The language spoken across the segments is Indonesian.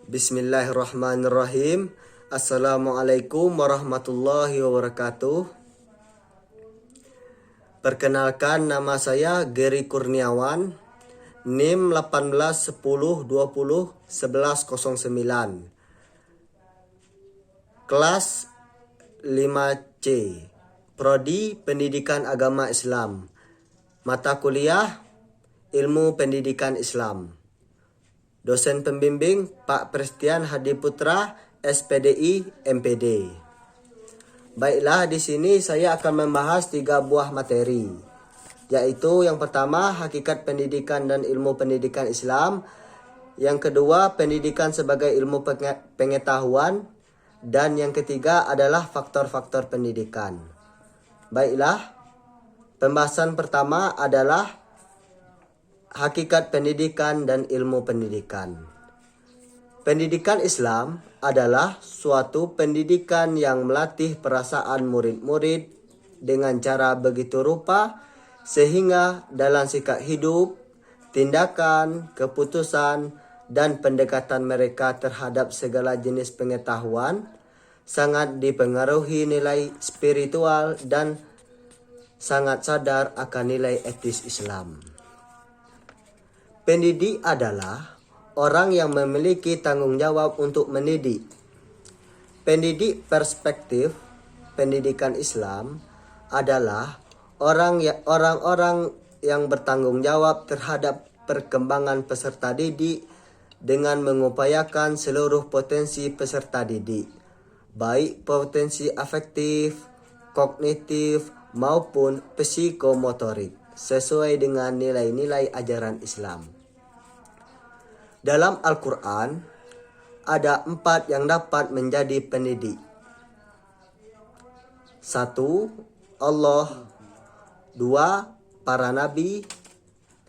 Bismillahirrahmanirrahim. Assalamualaikum warahmatullahi wabarakatuh. Perkenalkan, nama saya Gary Kurniawan, NIM 1810201109, kelas 5C, Prodi Pendidikan Agama Islam, mata kuliah Ilmu Pendidikan Islam. Dosen pembimbing Pak Prestian Hadi Putra, SPDI MPD. Baiklah, di sini saya akan membahas 3 buah materi, yaitu yang pertama hakikat pendidikan dan ilmu pendidikan Islam, yang kedua pendidikan sebagai ilmu pengetahuan, dan yang ketiga adalah faktor-faktor pendidikan. Baiklah, pembahasan pertama adalah hakikat pendidikan dan ilmu pendidikan. Pendidikan Islam adalah suatu pendidikan yang melatih perasaan murid-murid dengan cara begitu rupa sehingga dalam sikap hidup, tindakan, keputusan, dan pendekatan mereka terhadap segala jenis pengetahuan sangat dipengaruhi nilai spiritual dan sangat sadar akan nilai etis Islam. Pendidik adalah orang yang memiliki tanggung jawab untuk mendidik. Pendidik perspektif pendidikan Islam adalah orang-orang yang bertanggung jawab terhadap perkembangan peserta didik dengan mengupayakan seluruh potensi peserta didik, baik potensi afektif, kognitif, maupun psikomotorik, sesuai dengan nilai-nilai ajaran Islam. Dalam Al-Quran, ada 4 yang dapat menjadi pendidik. 1. Allah. 2. Para nabi.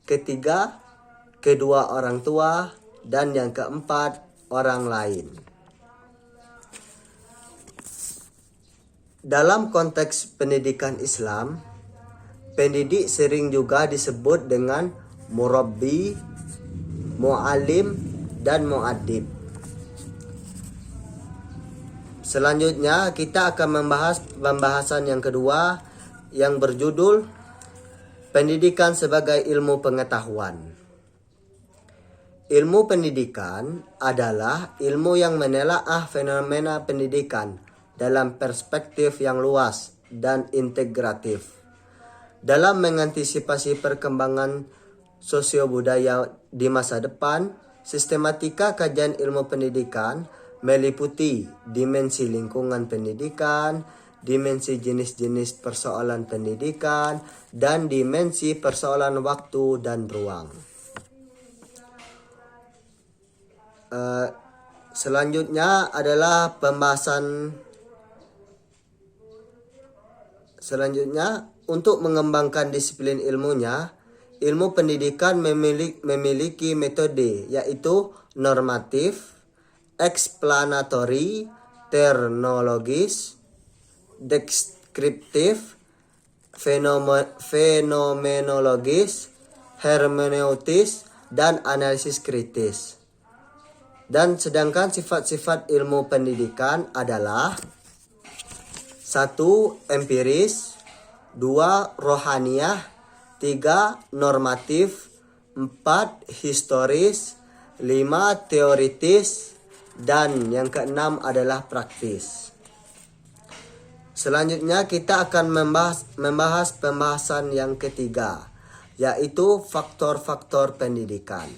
3. Kedua orang tua. Dan yang keempat, orang lain. Dalam konteks pendidikan Islam, pendidik sering juga disebut dengan murabbi, mu'alim, dan mu'addib. Selanjutnya kita akan membahas pembahasan yang kedua yang berjudul pendidikan sebagai ilmu pengetahuan. Ilmu pendidikan adalah ilmu yang menelaah fenomena pendidikan dalam perspektif yang luas dan integratif. Dalam mengantisipasi perkembangan sosio-budaya di masa depan, sistematika kajian ilmu pendidikan meliputi dimensi lingkungan pendidikan, dimensi jenis-jenis persoalan pendidikan, dan dimensi persoalan waktu dan ruang. Selanjutnya adalah pembahasan untuk mengembangkan disiplin ilmunya. Ilmu pendidikan memiliki metode, yaitu normatif, eksplanatory, terminologis, deskriptif, fenomenologis, hermeneutis, dan analisis kritis. Dan sedangkan sifat-sifat ilmu pendidikan adalah 1. Empiris, 2. Rohaniyah, 3. Normatif, 4. Historis, 5. Teoritis, dan yang keenam adalah praktis. Selanjutnya kita akan membahas pembahasan yang ketiga, yaitu faktor-faktor pendidikan.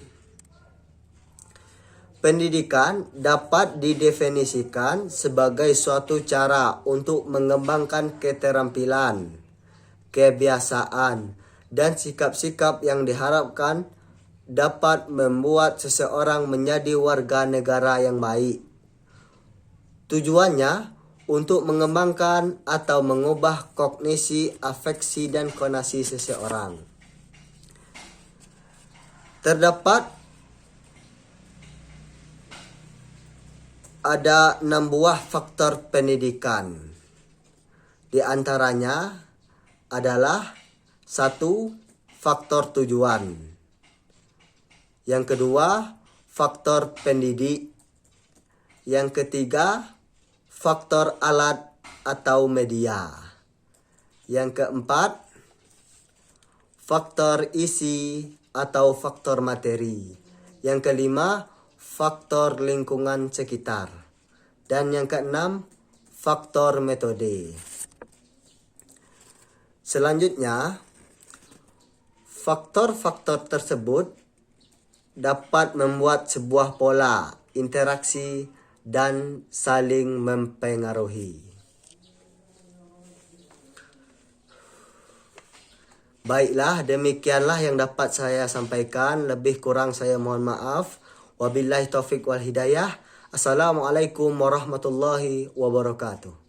Pendidikan dapat didefinisikan sebagai suatu cara untuk mengembangkan keterampilan, kebiasaan, dan sikap-sikap yang diharapkan dapat membuat seseorang menjadi warga negara yang baik. Tujuannya untuk mengembangkan atau mengubah kognisi, afeksi, dan konasi seseorang. Terdapat ada 6 buah faktor pendidikan. Di antaranya adalah 1. Faktor tujuan. Yang kedua, faktor pendidik. Yang ketiga, faktor alat atau media. Yang keempat, faktor isi atau faktor materi. Yang kelima, faktor lingkungan sekitar. Dan yang keenam, faktor metode. Selanjutnya, faktor-faktor tersebut dapat membuat sebuah pola interaksi dan saling mempengaruhi. Baiklah, demikianlah yang dapat saya sampaikan. Lebih kurang saya mohon maaf. Wabillahi taufiq wal hidayah. Assalamualaikum warahmatullahi wabarakatuh.